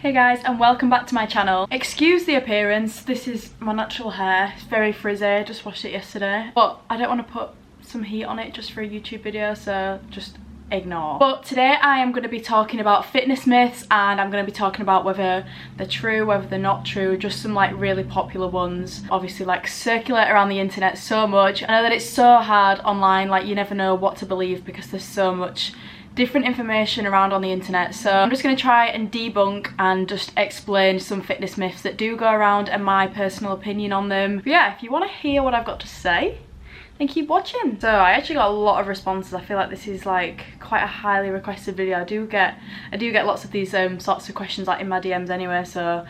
Hey guys, and welcome back to my channel. Excuse the appearance, this is my natural hair. It's very frizzy, I just washed it yesterday. But I don't want to put some heat on it just for a YouTube video, so just ignore. But today I am going to be talking about fitness myths, and I'm going to be talking about whether they're true, whether they're not true, just some like really popular ones. Obviously like circulate around the internet so much. I know that it's so hard online, like you never know what to believe because there's so much different information around on the internet, so I'm just going to try and debunk and just explain some fitness myths that do go around and my personal opinion on them. But yeah, if you want to hear what I've got to say, then keep watching. So I actually got a lot of responses. I feel like this is like quite a highly requested video. I do get lots of these sorts of questions like in my DMs anyway, so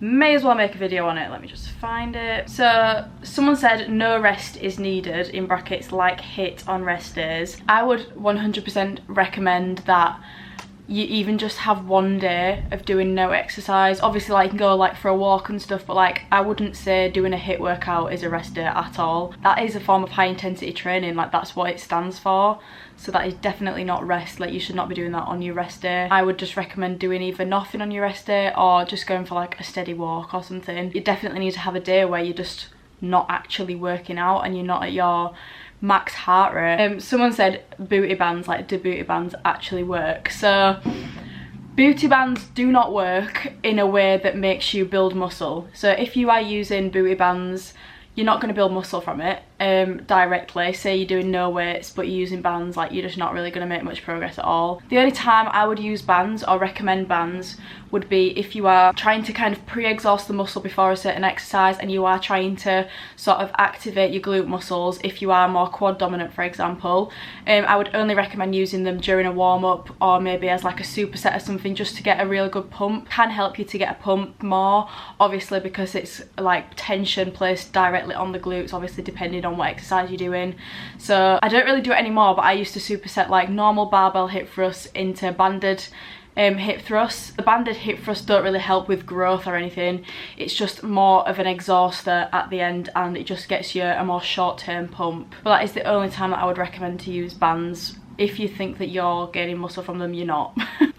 may as well make a video on it. Let me just find it. So someone said no rest is needed, in brackets like HIIT on rest days. I would 100% recommend that you even just have one day of doing no exercise. Obviously like you can go like for a walk and stuff, but like I wouldn't say doing a HIIT workout is a rest day at all. That is a form of high intensity training, like that's what it stands for. So that is definitely not rest. Like you should not be doing that on your rest day. I would just recommend doing either nothing on your rest day or just going for like a steady walk or something. You definitely need to have a day where you're just not actually working out and you're not at your max heart rate. Someone said booty bands, like do booty bands actually work? So booty bands do not work in a way that makes you build muscle. So if you are using booty bands, you're not going to build muscle from it directly. Say you're doing no weights but you're using bands, like you're just not really going to make much progress at all. The only time I would use bands or recommend bands would be if you are trying to kind of pre-exhaust the muscle before a certain exercise and you are trying to sort of activate your glute muscles. If you are more quad dominant, for example, I would only recommend using them during a warm-up or maybe as like a superset or something, just to get a real good pump. Can help you to get a pump more, obviously, because it's like tension placed directly on the glutes, obviously depending on what exercise you're doing. So I don't really do it anymore, but I used to superset like normal barbell hip thrusts into banded hip thrusts. The banded hip thrusts don't really help with growth or anything. It's just more of an exhauster at the end and it just gets you a more short-term pump. But that is the only time that I would recommend to use bands. If you think that you're gaining muscle from them, you're not.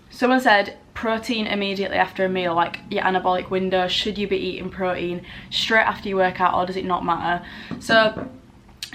Someone said protein immediately after a meal, like your anabolic window. Should you be eating protein straight after your workout or does it not matter? So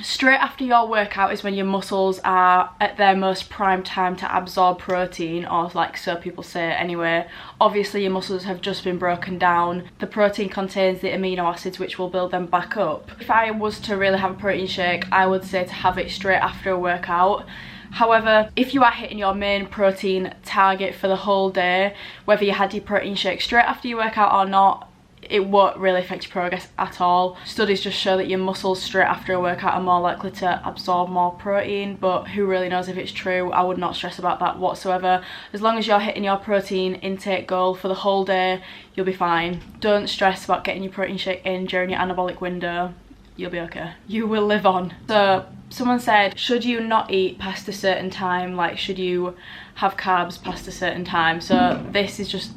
straight after your workout is when your muscles are at their most prime time to absorb protein, or like so people say anyway. Obviously your muscles have just been broken down. The protein contains the amino acids which will build them back up. If I was to really have a protein shake, I would say to have it straight after a workout. However, if you are hitting your main protein target for the whole day, whether you had your protein shake straight after your workout or not, it won't really affect your progress at all. Studies just show that your muscles straight after a workout are more likely to absorb more protein, but who really knows if it's true? I would not stress about that whatsoever. As long as you're hitting your protein intake goal for the whole day, you'll be fine. Don't stress about getting your protein shake in during your anabolic window. You'll be okay. You will live on. So someone said, should you not eat past a certain time? Like, should you have carbs past a certain time? So this is just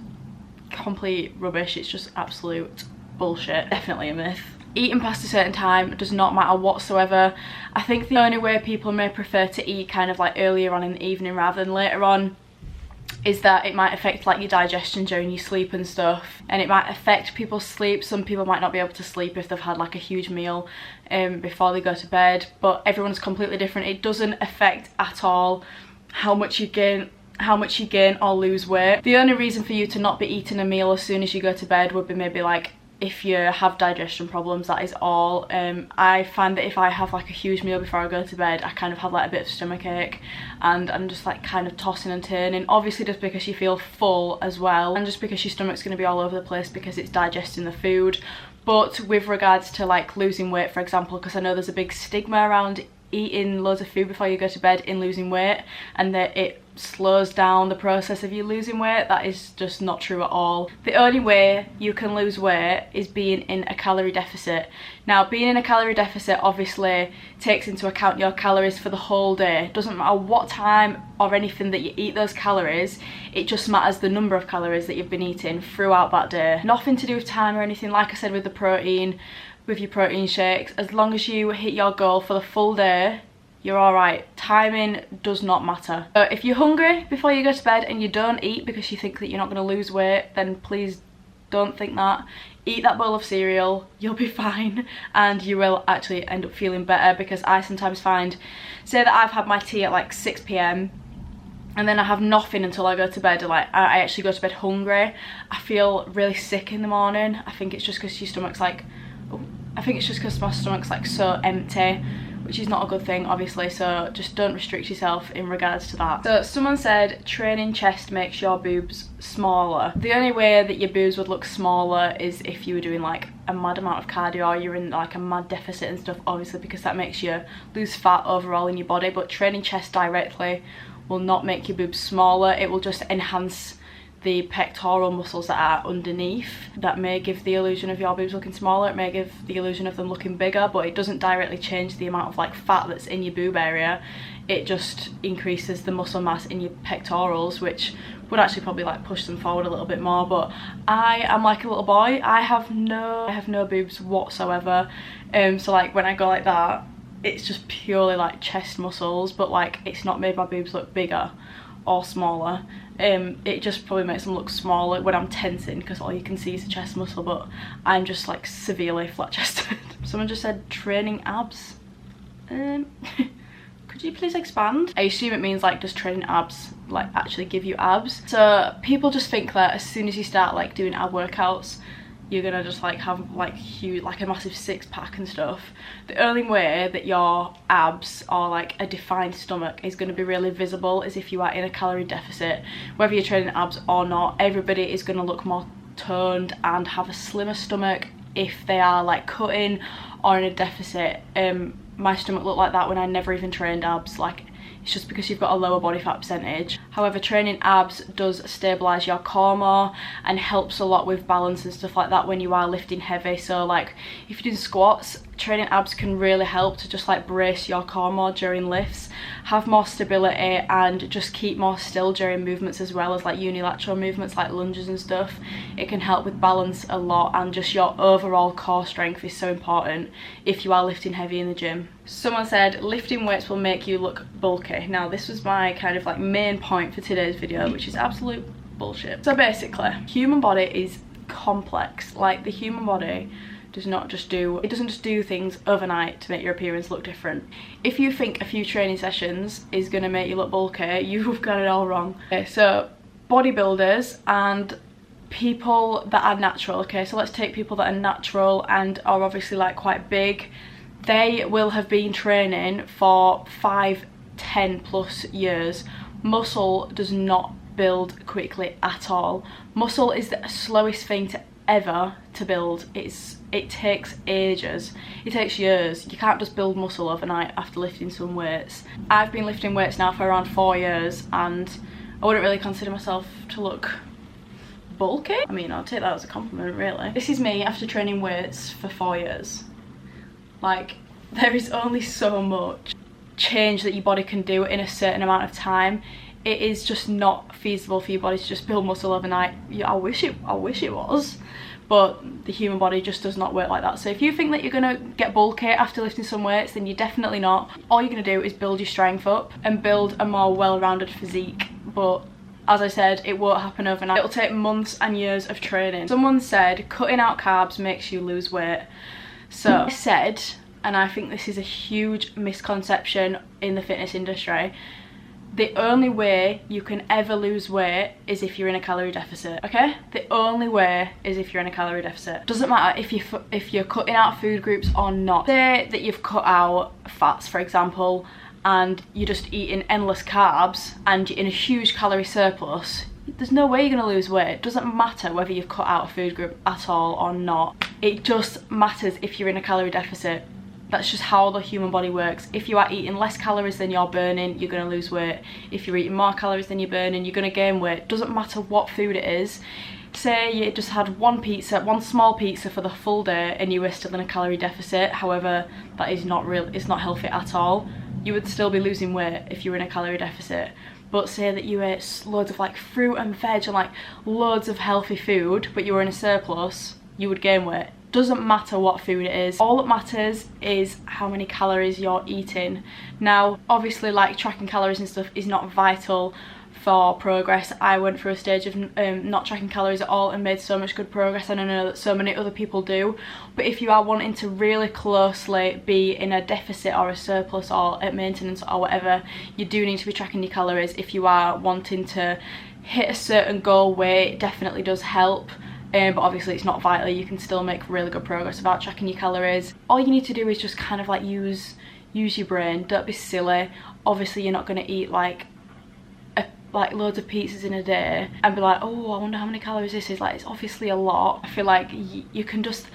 complete rubbish. It's just absolute bullshit. Definitely a myth. Eating past a certain time does not matter whatsoever. I think the only way people may prefer to eat kind of like earlier on in the evening rather than later on is that it might affect like your digestion during your sleep and stuff, and it might affect people's sleep. Some people might not be able to sleep if they've had like a huge meal before they go to bed, but everyone's completely different. It doesn't affect at all how much you gain or lose weight. The only reason for you to not be eating a meal as soon as you go to bed would be maybe like if you have digestion problems, that is all. I find that if I have like a huge meal before I go to bed, I kind of have like a bit of stomachache and I'm just like kind of tossing and turning, obviously just because you feel full as well and just because your stomach's going to be all over the place because it's digesting the food. But with regards to like losing weight, for example, because I know there's a big stigma around eating loads of food before you go to bed in losing weight and that it slows down the process of you losing weight. That is just not true at all. The only way you can lose weight is being in a calorie deficit. Now, being in a calorie deficit obviously takes into account your calories for the whole day. It doesn't matter what time or anything that you eat those calories, it just matters the number of calories that you've been eating throughout that day. Nothing to do with time or anything. Like I said with the protein, with your protein shakes, as long as you hit your goal for the full day, you're alright. Timing does not matter. So if you're hungry before you go to bed and you don't eat because you think that you're not going to lose weight, then please don't think that. Eat that bowl of cereal, you'll be fine, and you will actually end up feeling better, because I sometimes find, say that I've had my tea at like 6 p.m. and then I have nothing until I go to bed, and like I actually go to bed hungry, I feel really sick in the morning. I think it's just because your stomach's like, I think it's just because my stomach's like so empty, which is not a good thing obviously, so just don't restrict yourself in regards to that. So someone said training chest makes your boobs smaller. The only way that your boobs would look smaller is if you were doing like a mad amount of cardio, or you're in like a mad deficit and stuff, obviously, because that makes you lose fat overall in your body. But training chest directly will not make your boobs smaller, it will just enhance the pectoral muscles that are underneath. That may give the illusion of your boobs looking smaller, it may give the illusion of them looking bigger, but it doesn't directly change the amount of like fat that's in your boob area. It just increases the muscle mass in your pectorals, which would actually probably like push them forward a little bit more. But I am like a little boy, I have no boobs whatsoever, so like when I go like that, it's just purely like chest muscles, but like it's not made my boobs look bigger or smaller. It just probably makes them look smaller when I'm tensing, because all you can see is the chest muscle, but I'm just like severely flat chested. Someone just said training abs. Could you please expand? I assume it means like, does training abs like actually give you abs? So people just think that as soon as you start like doing ab workouts, you're gonna just like have like huge, like a massive six-pack and stuff. The only way that your abs or like a defined stomach is gonna be really visible is if you are in a calorie deficit. Whether you're training abs or not, everybody is gonna look more toned and have a slimmer stomach if they are like cutting or in a deficit. My stomach looked like that when I never even trained abs. Like, it's just because you've got a lower body fat percentage. However, training abs does stabilise your core more and helps a lot with balance and stuff like that when you are lifting heavy. So like if you're doing squats, training abs can really help to just like brace your core more during lifts, have more stability, and just keep more still during movements as well as like unilateral movements like lunges and stuff. It can help with balance a lot, and just your overall core strength is so important if you are lifting heavy in the gym. Someone said lifting weights will make you look bulky. Now this was my kind of like main point for today's video, which is absolute bullshit. So basically, human body is complex. Like the human body doesn't just do things overnight to make your appearance look different. If you think a few training sessions is going to make you look bulky, you've got it all wrong. Okay, so bodybuilders and people that are natural, okay, so let's take people that are natural and are obviously like quite big. They will have been training for 5-10 plus years. Muscle does not build quickly at all. Muscle is the slowest thing ever to build. It takes ages, it takes years. You can't just build muscle overnight after lifting some weights. I've been lifting weights now for around 4 years, and I wouldn't really consider myself to look bulky. I mean, I'll take that as a compliment, really. This is me after training weights for 4 years. Like, there is only so much change that your body can do in a certain amount of time. It is just not feasible for your body to just build muscle overnight. Yeah, I wish it was, but the human body just does not work like that. So if you think that you're gonna get bulky after lifting some weights, then you're definitely not. All you're gonna do is build your strength up and build a more well-rounded physique. But as I said, it won't happen overnight. It'll take months and years of training. Someone said cutting out carbs makes you lose weight. So I said, and I think this is a huge misconception in the fitness industry, the only way you can ever lose weight is if you're in a calorie deficit, okay? The only way is if you're in a calorie deficit. Doesn't matter if you're cutting out food groups or not. Say that you've cut out fats, for example, and you're just eating endless carbs and you're in a huge calorie surplus. There's no way you're gonna lose weight. It doesn't matter whether you've cut out a food group at all or not. It just matters if you're in a calorie deficit. That's just how the human body works. If you are eating less calories than you're burning, you're gonna lose weight. If you're eating more calories than you're burning, you're gonna gain weight. Doesn't matter what food it is. Say you just had one small pizza for the full day and you were still in a calorie deficit, however, that is not real, it's not healthy at all. You would still be losing weight if you were in a calorie deficit. But say that you ate loads of like fruit and veg and like loads of healthy food, but you were in a surplus, you would gain weight. doesn't matter what food it is. All that matters is how many calories you're eating. Now obviously like tracking calories and stuff is not vital for progress. I went through a stage of not tracking calories at all and made so much good progress, and I know that so many other people do. But if you are wanting to really closely be in a deficit or a surplus or at maintenance or whatever, you do need to be tracking your calories. If you are wanting to hit a certain goal weight, it definitely does help. But obviously it's not vital. You can still make really good progress without tracking your calories. All you need to do is just kind of like use your brain. Don't be silly. Obviously you're not going to eat like loads of pizzas in a day and be like, oh, I wonder how many calories this is. Like, it's obviously a lot. I feel like you can just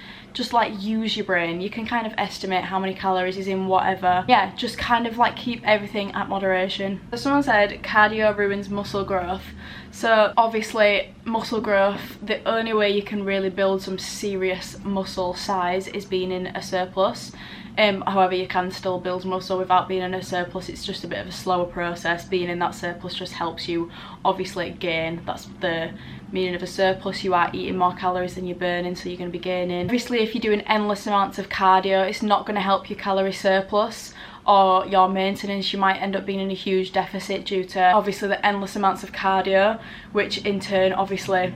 like use your brain. You can kind of estimate how many calories is in whatever. Yeah, just kind of like keep everything at moderation. So someone said cardio ruins muscle growth. So obviously muscle growth, the only way you can really build some serious muscle size is being in a surplus. However, you can still build muscle without being in a surplus. It's just a bit of a slower process. Being in that surplus just helps you obviously gain. That's the meaning of a surplus. You are eating more calories than you're burning, so you're going to be gaining. Obviously if you're doing endless amounts of cardio, it's not going to help your calorie surplus or your maintenance. You might end up being in a huge deficit due to obviously the endless amounts of cardio, which in turn obviously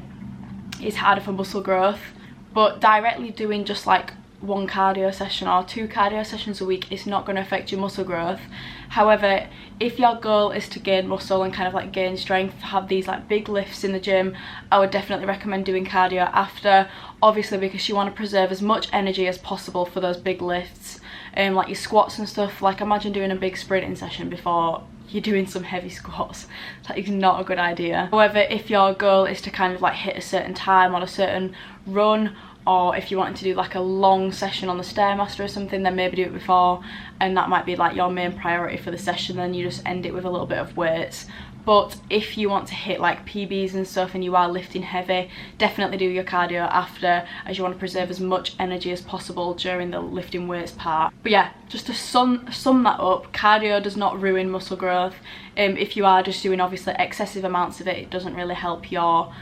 is harder for muscle growth. But directly doing just like one cardio session or 2 cardio sessions a week is not going to affect your muscle growth. However, if your goal is to gain muscle and kind of like gain strength, have these like big lifts in the gym, I would definitely recommend doing cardio after, obviously because you want to preserve as much energy as possible for those big lifts, like your squats and stuff. Like imagine doing a big sprinting session before you're doing some heavy squats. That is not a good idea. However, if your goal is to kind of like hit a certain time on a certain run, or if you wanted to do like a long session on the Stairmaster or something, then maybe do it before, and that might be like your main priority for the session. Then you just end it with a little bit of weights. But if you want to hit like PBs and stuff and you are lifting heavy, definitely do your cardio after, as you want to preserve as much energy as possible during the lifting weights part. But yeah, just to sum that up, cardio does not ruin muscle growth. If you are just doing obviously excessive amounts of it, it doesn't really help your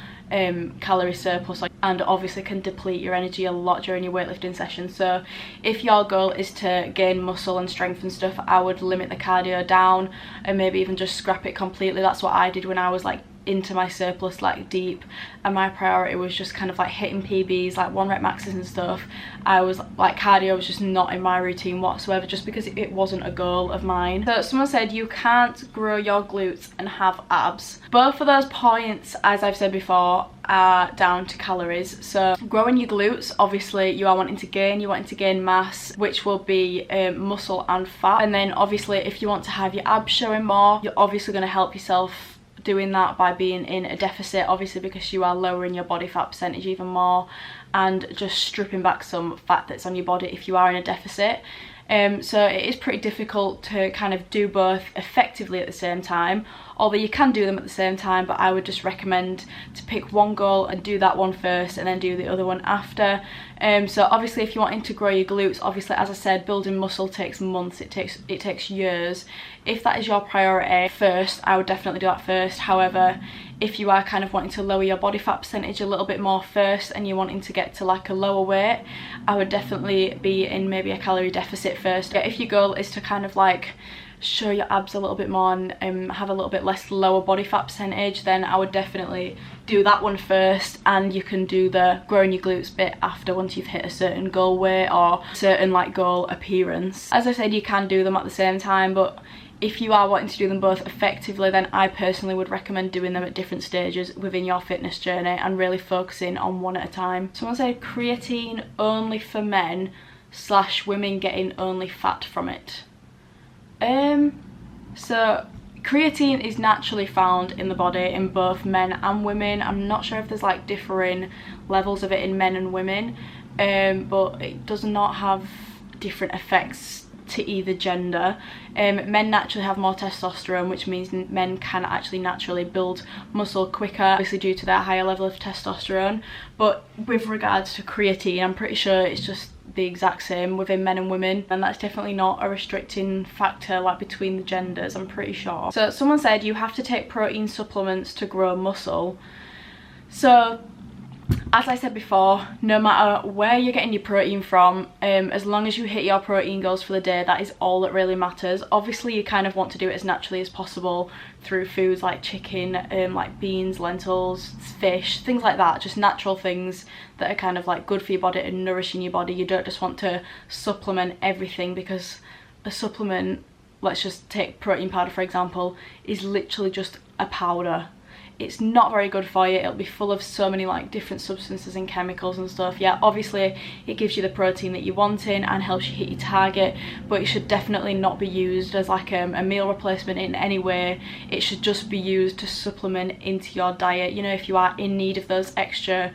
calorie surplus, and obviously can deplete your energy a lot during your weightlifting session. So if your goal is to gain muscle and strength and stuff, I would limit the cardio down and maybe even just scrap it completely. That's what I did when I was like into my surplus like deep, and my priority was just kind of like hitting PBs, like 1 rep maxes and stuff. I was like, cardio was just not in my routine whatsoever, just because it wasn't a goal of mine. So someone said you can't grow your glutes and have abs. Both of those points, as I've said before, are down to calories. So growing your glutes, obviously you are wanting to gain mass, which will be muscle and fat. And then obviously if you want to have your abs showing more, you're obviously going to help yourself doing that by being in a deficit, obviously because you are lowering your body fat percentage even more and just stripping back some fat that's on your body if you are in a deficit. So it is pretty difficult to kind of do both effectively at the same time, although you can do them at the same time, but I would just recommend to pick one goal and do that one first and then do the other one after. So obviously if you're wanting to grow your glutes, obviously as I said, building muscle takes months, it takes years. If that is your priority first, I would definitely do that first. However, if you are kind of wanting to lower your body fat percentage a little bit more first and you're wanting to get to like a lower weight, I would definitely be in maybe a calorie deficit first. If your goal is to kind of like show your abs a little bit more and have a little bit less lower body fat percentage, then I would definitely do that one first, and you can do the growing your glutes bit after, once you've hit a certain goal weight or certain like goal appearance. As I said, you can do them at the same time, but if you are wanting to do them both effectively, then I personally would recommend doing them at different stages within your fitness journey and really focusing on one at a time. Someone said creatine only for men / women getting only fat from it. So creatine is naturally found in the body in both men and women. I'm not sure if there's like differing levels of it in men and women, but it does not have different effects to either gender. Men naturally have more testosterone, which means men can actually naturally build muscle quicker, obviously due to their higher level of testosterone. But with regards to creatine, I'm pretty sure it's just the exact same within men and women, and that's definitely not a restricting factor like between the genders, I'm pretty sure. So someone said you have to take protein supplements to grow muscle. So As I said before, no matter where you're getting your protein from, as long as you hit your protein goals for the day, that is all that really matters. Obviously you kind of want to do it as naturally as possible through foods like chicken, like beans, lentils, fish, things like that, just natural things that are kind of like good for your body and nourishing your body. You don't just want to supplement everything, because a supplement, let's just take protein powder for example, is literally just a powder. It's not very good for you. It'll be full of so many like different substances and chemicals and stuff. Yeah, obviously it gives you the protein that you're wanting and helps you hit your target, but it should definitely not be used as like a meal replacement in any way. It should just be used to supplement into your diet. You know, if you are in need of those extra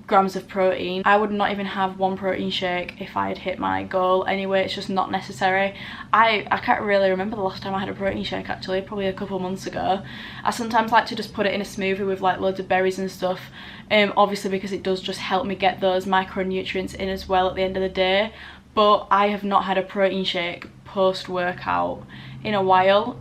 grams of protein. I would not even have one protein shake if I had hit my goal anyway. It's just not necessary. I can't really remember the last time I had a protein shake, actually, probably a couple of months ago. I sometimes like to just put it in a smoothie with like loads of berries and stuff, obviously because it does just help me get those micronutrients in as well at the end of the day. But I have not had a protein shake post-workout in a while,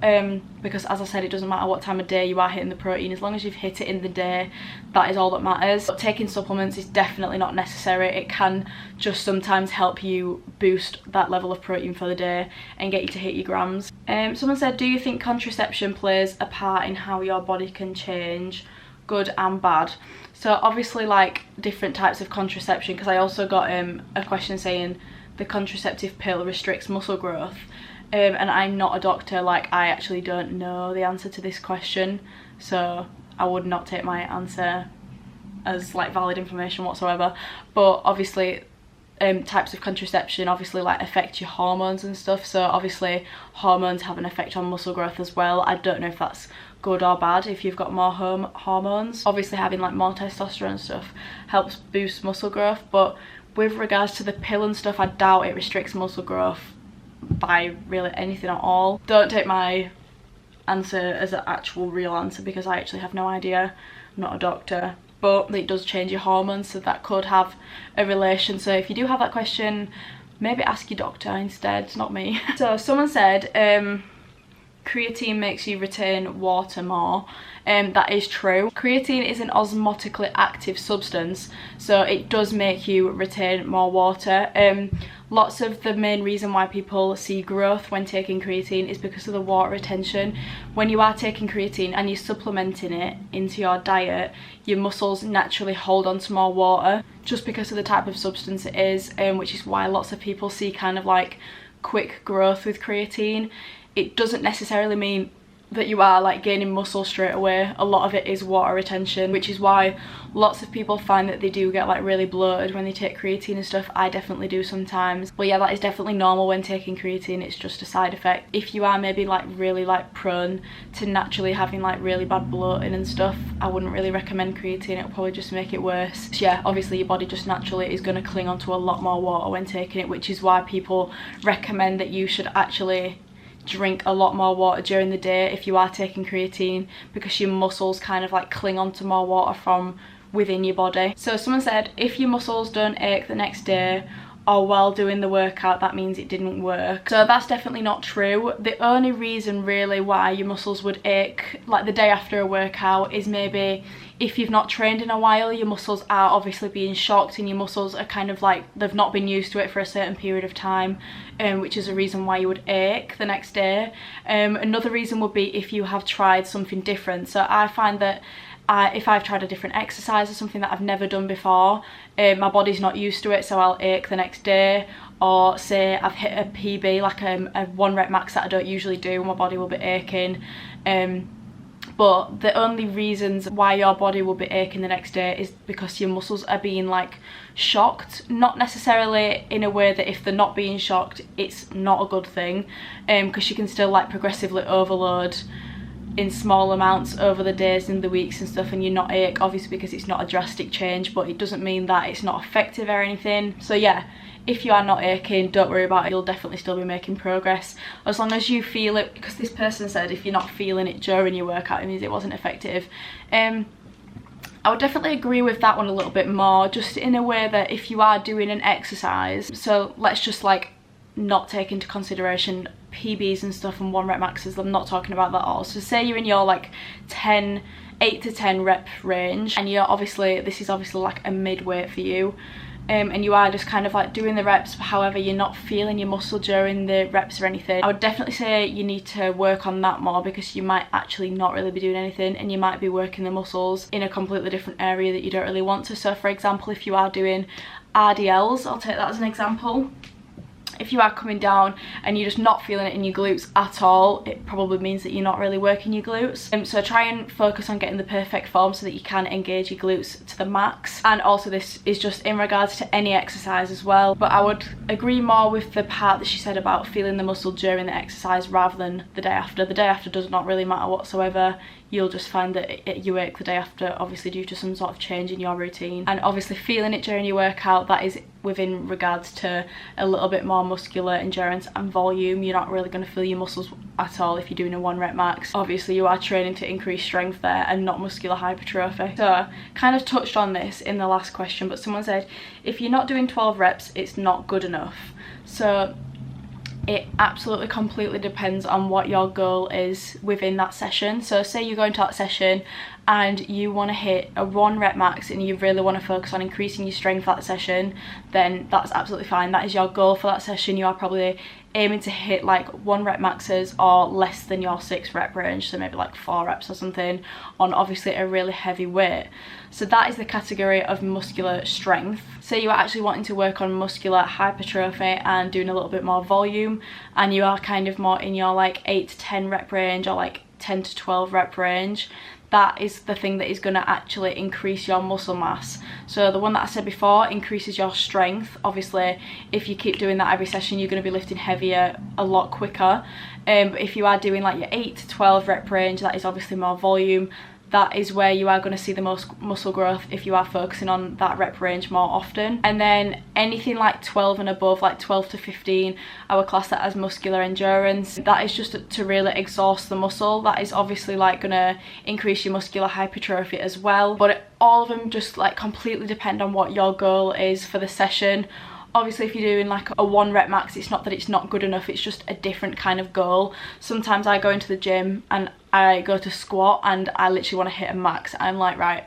because as I said, it doesn't matter what time of day you are hitting the protein, as long as you've hit it in the day, that is all that matters. But taking supplements is definitely not necessary. It can just sometimes help you boost that level of protein for the day and get you to hit your grams. Someone said, do you think contraception plays a part in how your body can change, good and bad? So obviously like different types of contraception, because I also got a question saying the contraceptive pill restricts muscle growth. And I'm not a doctor, like I actually don't know the answer to this question, so I would not take my answer as like valid information whatsoever. But obviously types of contraception obviously like affect your hormones and stuff, so obviously hormones have an effect on muscle growth as well. I don't know if that's good or bad if you've got more hormones. Obviously having like more testosterone and stuff helps boost muscle growth, but with regards to the pill and stuff, I doubt it restricts muscle growth by really anything at all. Don't take my answer as an actual real answer, because I actually have no idea. I'm not a doctor, but it does change your hormones, so that could have a relation. So if you do have that question, maybe ask your doctor instead, not me. So someone said creatine makes you retain water more. That is true. Creatine is an osmotically active substance, so it does make you retain more water. Lots of the main reason why people see growth when taking creatine is because of the water retention. When you are taking creatine and you're supplementing it into your diet, your muscles naturally hold on to more water just because of the type of substance it is, which is why lots of people see kind of like quick growth with creatine. It doesn't necessarily mean that you are like gaining muscle straight away. A lot of it is water retention, which is why lots of people find that they do get like really bloated when they take creatine and stuff. I definitely do sometimes, but yeah, that is definitely normal when taking creatine. It's just a side effect. If you are maybe like really like prone to naturally having like really bad bloating and stuff, I wouldn't really recommend creatine. It'll probably just make it worse. So yeah, obviously your body just naturally is going to cling onto a lot more water when taking it, which is why people recommend that you should actually drink a lot more water during the day if you are taking creatine, because your muscles kind of like cling onto more water from within your body. So someone said, if your muscles don't ache the next day or while doing the workout, that means it didn't work. So that's definitely not true. The only reason really why your muscles would ache like the day after a workout is maybe if you've not trained in a while, your muscles are obviously being shocked and your muscles are kind of like, they've not been used to it for a certain period of time, which is a reason why you would ache the next day. Another reason would be if you have tried something different. So I find that if I've tried a different exercise or something that I've never done before, my body's not used to it, so I'll ache the next day. Or say I've hit a PB, like a 1 rep max that I don't usually do, my body will be aching. But the only reasons why your body will be aching the next day is because your muscles are being like shocked, not necessarily in a way that if they're not being shocked it's not a good thing, because you can still like progressively overload in small amounts over the days and the weeks and stuff and you not ache, obviously because it's not a drastic change, but it doesn't mean that it's not effective or anything. So yeah, if you are not aching, don't worry about it, you'll definitely still be making progress as long as you feel it, because this person said if you're not feeling it during your workout it means it wasn't effective. I would definitely agree with that one a little bit more, just in a way that if you are doing an exercise, so let's just like not take into consideration PBs and stuff and 1 rep maxes. I'm not talking about that at all. So say you're in your like 8 to 10 rep range, and you're obviously, this is obviously like a mid weight for you, and you are just kind of like doing the reps, however you're not feeling your muscle during the reps or anything, I would definitely say you need to work on that more, because you might actually not really be doing anything, and you might be working the muscles in a completely different area that you don't really want to. So for example, if you are doing RDLs, I'll take that as an example. If you are coming down and you're just not feeling it in your glutes at all, it probably means that you're not really working your glutes. So try and focus on getting the perfect form so that you can engage your glutes to the max. And also this is just in regards to any exercise as well, but I would agree more with the part that she said about feeling the muscle during the exercise rather than the day after. The day after does not really matter whatsoever. You'll just find that you ache the day after, obviously due to some sort of change in your routine. And obviously feeling it during your workout, that is within regards to a little bit more muscular endurance and volume. You're not really going to feel your muscles at all if you're doing a 1 rep max. Obviously you are training to increase strength there and not muscular hypertrophy. So kind of touched on this in the last question, but someone said if you're not doing 12 reps, it's not good enough. So it absolutely completely depends on what your goal is within that session. So say you go into that session and you want to hit a 1 rep max and you really want to focus on increasing your strength for that session, then that's absolutely fine. That is your goal for that session. You are probably aiming to hit like 1 rep maxes or less than your 6 rep range, so maybe like 4 reps or something on obviously a really heavy weight. So that is the category of muscular strength. Say you are actually wanting to work on muscular hypertrophy and doing a little bit more volume, and you are kind of more in your like 8 to 10 rep range or like 10 to 12 rep range, that is the thing that is going to actually increase your muscle mass. So the one that I said before increases your strength. Obviously if you keep doing that every session, you're going to be lifting heavier a lot quicker. But if you are doing like your 8 to 12 rep range, that is obviously more volume. That is where you are going to see the most muscle growth if you are focusing on that rep range more often. And then anything like 12 and above, like 12 to 15, I would class that as muscular endurance. That is just to really exhaust the muscle. That is obviously like going to increase your muscular hypertrophy as well. But all of them just like completely depend on what your goal is for the session. Obviously if you're doing like a 1 rep max, it's not that it's not good enough, it's just a different kind of goal. Sometimes I go into the gym and I go to squat and I literally want to hit a max. I'm like, right,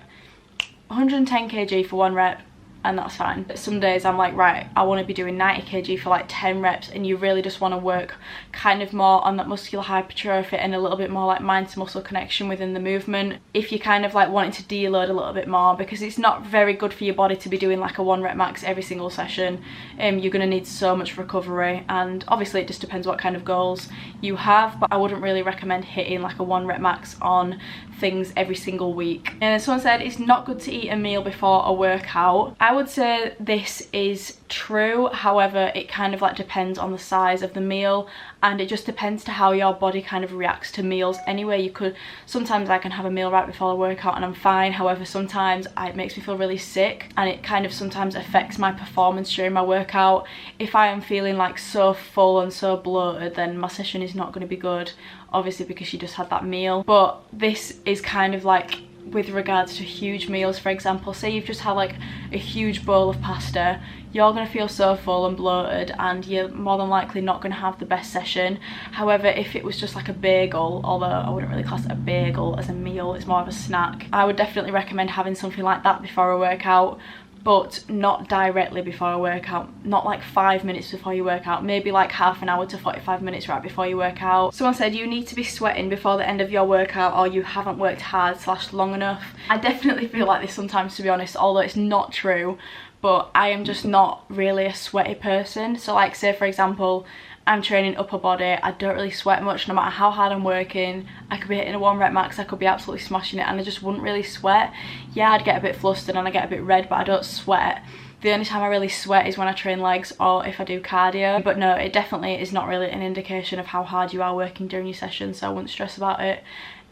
110 kg for 1 rep, and that's fine. But some days I'm like, right, I want to be doing 90 kg for like 10 reps, and you really just want to work kind of more on that muscular hypertrophy and a little bit more like mind to muscle connection within the movement. If you're kind of like wanting to deload a little bit more, because it's not very good for your body to be doing like a 1 rep max every single session. You're going to need so much recovery, and obviously it just depends what kind of goals you have, but I wouldn't really recommend hitting like a 1 rep max on things every single week. And then someone said it's not good to eat a meal before a workout. I would say this is true, however it kind of like depends on the size of the meal, and it just depends to how your body kind of reacts to meals anyway. You could, sometimes I can have a meal right before a workout and I'm fine, however sometimes it makes me feel really sick, and it kind of sometimes affects my performance during my workout. If I am feeling like so full and so bloated, then my session is not going to be good, obviously because you just had that meal. But this is kind of like with regards to huge meals. For example, say you've just had like a huge bowl of pasta, you're going to feel so full and bloated and you're more than likely not going to have the best session. However, if it was just like a bagel, although I wouldn't really class a bagel as a meal, it's more of a snack, I would definitely recommend having something like that before a workout, but not directly before a workout, not like 5 minutes before you work out, maybe like half an hour to 45 minutes right before you work out. Someone said you need to be sweating before the end of your workout or you haven't worked hard / long enough. I definitely feel like this sometimes, to be honest, although it's not true, but I am just not really a sweaty person. So like say for example, I'm training upper body, I don't really sweat much no matter how hard I'm working. I could be hitting a 1 rep max, I could be absolutely smashing it and I just wouldn't really sweat. Yeah, I'd get a bit flustered and I get a bit red, but I don't sweat. The only time I really sweat is when I train legs or if I do cardio. But no, it definitely is not really an indication of how hard you are working during your session, so I wouldn't stress about it.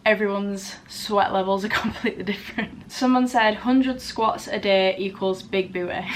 Everyone's sweat levels are completely different. Someone said 100 squats a day equals big booty.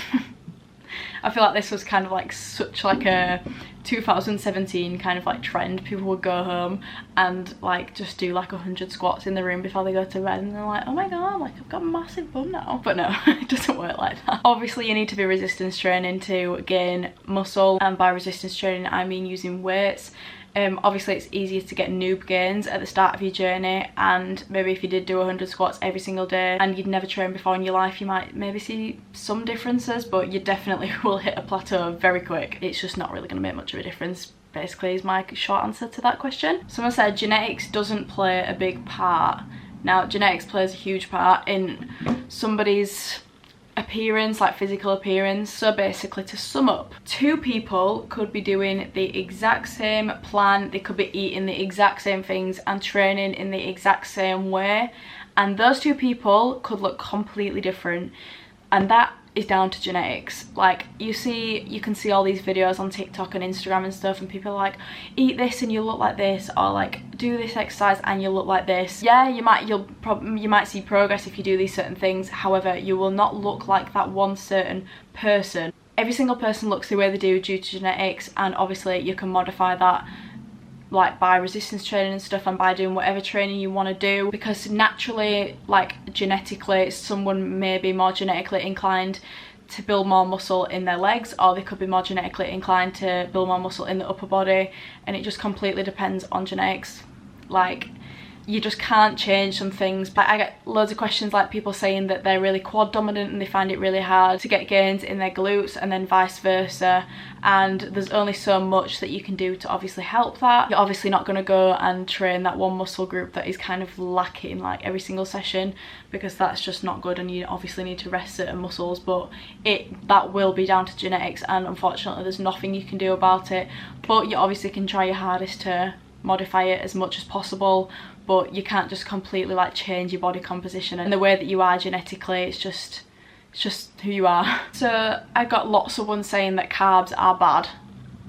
I feel like this was kind of like such like a 2017 kind of like trend. People would go home and like just do like 100 squats in the room before they go to bed, and they're like, oh my god, like I've got a massive bum now. But no, it doesn't work like that. Obviously you need to be resistance training to gain muscle, and by resistance training I mean using weights. Obviously it's easier to get noob gains at the start of your journey, and maybe if you did do 100 squats every single day and you'd never trained before in your life, you might maybe see some differences, but you definitely will hit a plateau very quick. It's just not really going to make much of a difference, basically, is my short answer to that question. Someone said genetics doesn't play a big part. Now, genetics plays a huge part in somebody's appearance, like physical appearance. So basically, to sum up, two people could be doing the exact same plan, they could be eating the exact same things and training in the exact same way, and those two people could look completely different, and that is down to genetics. Like, you can see all these videos on TikTok and Instagram and stuff, and people are like, eat this and you'll look like this, or like do this exercise and you'll look like this. Yeah, you might see progress if you do these certain things, however you will not look like that one certain person. Every single person looks the way they do due to genetics, and obviously you can modify that like by resistance training and stuff, and by doing whatever training you want to do, because naturally, like genetically, someone may be more genetically inclined to build more muscle in their legs, or they could be more genetically inclined to build more muscle in the upper body, and it just completely depends on genetics. Like, you just can't change some things. But I get loads of questions, like people saying that they're really quad dominant and they find it really hard to get gains in their glutes, and then vice versa, and there's only so much that you can do to obviously help that. You're obviously not going to go and train that one muscle group that is kind of lacking like every single session, because that's just not good, and you obviously need to rest certain muscles, but that will be down to genetics, and unfortunately there's nothing you can do about it. But you obviously can try your hardest to modify it as much as possible, but you can't just completely like change your body composition and the way that you are genetically. It's just who you are. So I got lots of ones saying that carbs are bad.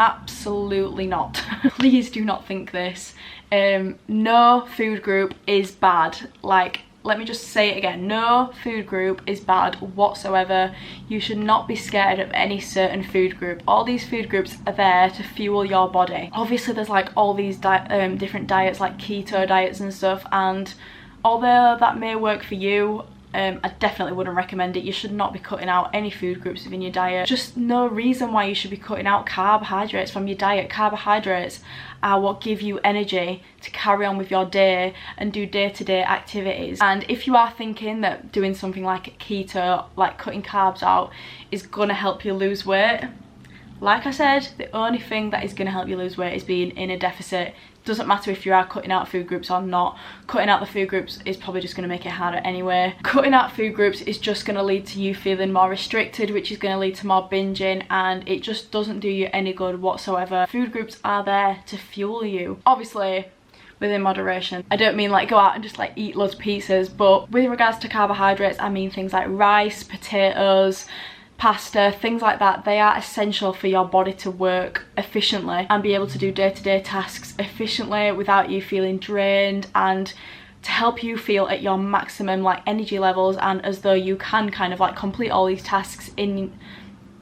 Absolutely not. Please do not think this. No food group is bad. Like, let me just say it again, no food group is bad whatsoever. You should not be scared of any certain food group. All these food groups are there to fuel your body. Obviously there's like all these different diets, like keto diets and stuff, and although that may work for you, I definitely wouldn't recommend it. You should not be cutting out any food groups within your diet. Just no reason why you should be cutting out carbohydrates from your diet. Carbohydrates are what give you energy to carry on with your day and do day-to-day activities. And if you are thinking that doing something like keto, like cutting carbs out, is gonna help you lose weight, like I said, the only thing that is going to help you lose weight is being in a deficit. Doesn't matter if you are cutting out food groups or not. Cutting out the food groups is probably just going to make it harder anyway. Cutting out food groups is just going to lead to you feeling more restricted, which is going to lead to more binging, and it just doesn't do you any good whatsoever. Food groups are there to fuel you, obviously within moderation. I don't mean like go out and just like eat loads of pizzas, but with regards to carbohydrates, I mean things like rice, potatoes, pasta, things like that. They are essential for your body to work efficiently and be able to do day-to-day tasks efficiently without you feeling drained, and to help you feel at your maximum like energy levels, and as though you can kind of like complete all these tasks in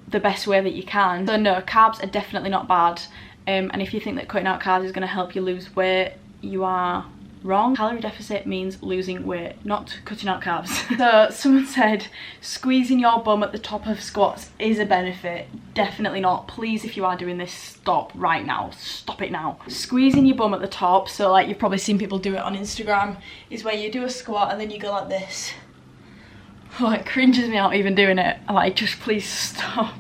the best way that you can. So no, carbs are definitely not bad, and if you think that cutting out carbs is going to help you lose weight, you are wrong. Calorie deficit means losing weight, not cutting out carbs. So someone said squeezing your bum at the top of squats is a benefit. Definitely not. Please, if you are doing this, stop right now. Stop it now. Squeezing your bum at the top, so like you've probably seen people do it on Instagram, is where you do a squat and then you go like this. Oh, it cringes me out even doing it. Like, just please stop.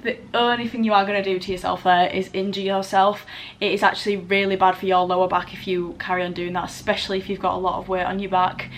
The only thing you are going to do to yourself there is injure yourself. It is actually really bad for your lower back if you carry on doing that, especially if you've got a lot of weight on your back.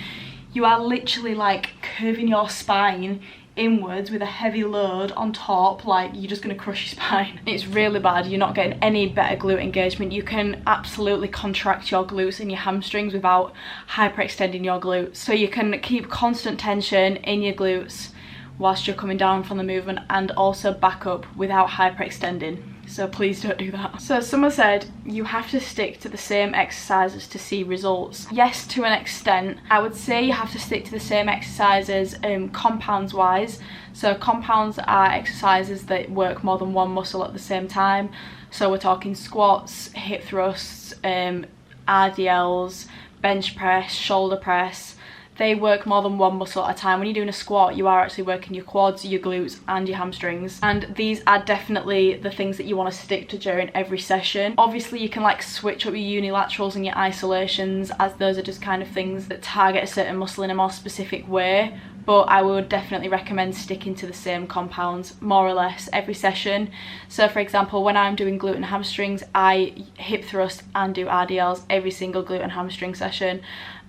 You are literally like curving your spine inwards with a heavy load on top, like you're just going to crush your spine. It's really bad. You're not getting any better glute engagement. You can absolutely contract your glutes and your hamstrings without hyperextending your glutes. So you can keep constant tension in your glutes whilst you're coming down from the movement, and also back up without hyperextending. So please don't do that. So someone said you have to stick to the same exercises to see results. Yes, to an extent. I would say you have to stick to the same exercises compounds wise. So compounds are exercises that work more than one muscle at the same time. So we're talking squats, hip thrusts, RDLs, bench press, shoulder press. they work more than one muscle at a time. When you're doing a squat, you are actually working your quads, your glutes and your hamstrings, and these are definitely the things that you want to stick to during every session. Obviously you can like switch up your unilaterals and your isolations, as those are just kind of things that target a certain muscle in a more specific way, but I would definitely recommend sticking to the same compounds more or less every session. So for example, when I'm doing glute and hamstrings, I hip thrust and do RDLs every single glute and hamstring session,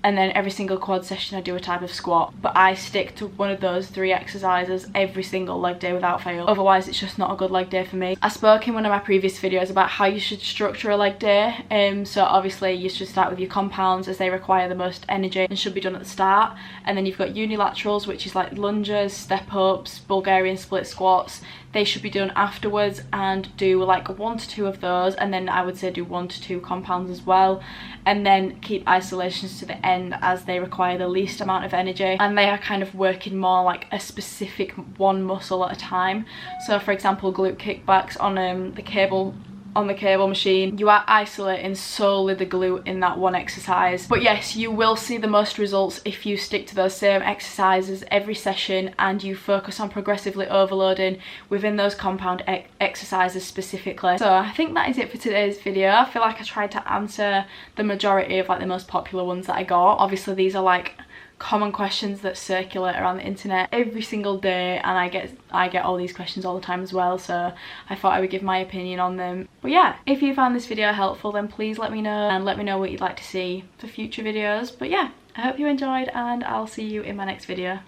and then every single quad session I do a type of squat, but I stick to one of those 3 exercises every single leg day without fail. Otherwise it's just not a good leg day for me. I spoke in one of my previous videos about how you should structure a leg day, so obviously you should start with your compounds as they require the most energy and should be done at the start, and then you've got unilaterals, which is like lunges, step ups, Bulgarian split squats. They should be done afterwards, and do like 1 to 2 of those, and then I would say do 1 to 2 compounds as well, and then keep isolations to the end as they require the least amount of energy, and they are kind of working more like a specific one muscle at a time. So for example, glute kickbacks on the cable machine, you are isolating solely the glute in that one exercise. But yes, you will see the most results if you stick to those same exercises every session and you focus on progressively overloading within those compound exercises specifically. So I think that is it for today's video. I feel like I tried to answer the majority of like the most popular ones that I got. Obviously these are like common questions that circulate around the internet every single day, and I get all these questions all the time as well, so I thought I would give my opinion on them. But yeah, if you found this video helpful, then please let me know, and let me know what you'd like to see for future videos. But yeah, I hope you enjoyed, and I'll see you in my next video.